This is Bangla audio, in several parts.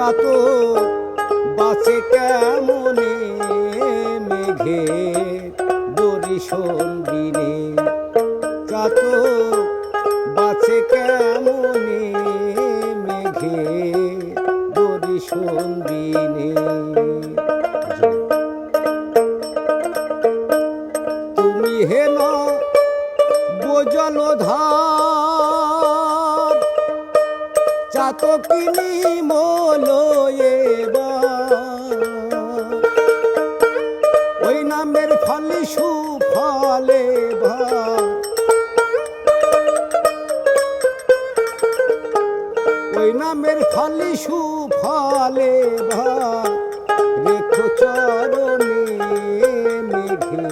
চাতক বাঁচে কেমনে মেঘে দর্শন বিনে, চাতক বাঁচে কেমনে মেঘে দর্শন বিনে। তুমি হেন জলধার চাতকিনী মলয়েবার, ওই নামের ফলে সুফলে ভার, ওই নামের ফলে সুফলে ভার, রেখো চরণে মেঘে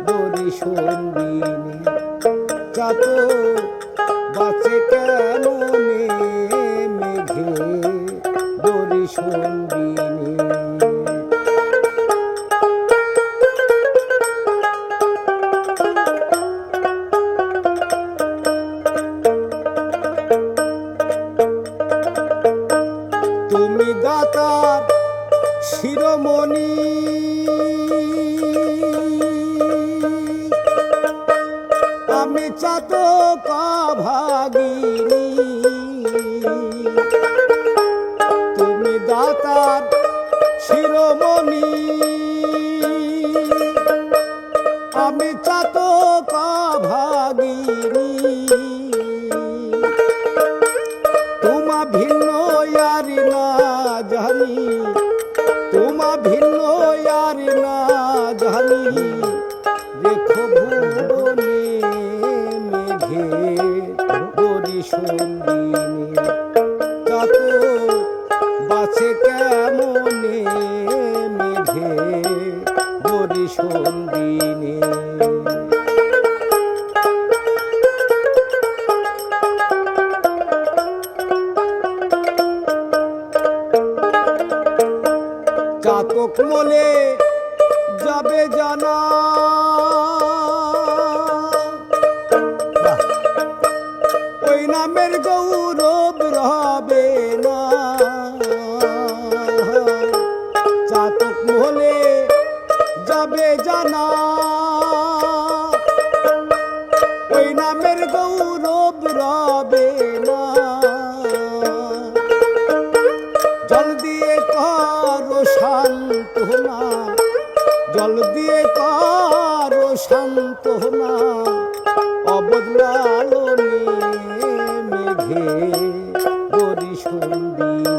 দর্শন বিনে। চাতক বাঁচে কেমনে মেঘে দর্শন বিনে। তুমি দাতার শিরোমণি, আমি চাতক ভাগিনী। তুমি দাতার শিরোমণি, আমি চাতক ভাগিনী। তোমা ভিন্ন আর না জানি, তোমা ভিন্ন আর না জানি, রেখো ভুবনে মেঘে দর্শন বিনে। চাতক বাঁচে কেমনে মেঘে দর্শন বিনে। চাতক মলে যাবে জানা, ওই নামের গৌরব রবে না। চাতক মলে যাবে জানা, ওই নামের গৌরব রবে না। জল দিয়ে কারো সান্ত্বনা, জল দিয়ে কারো সান্ত্বনা, অবদলালনে মেঘে দর্শন বিনে।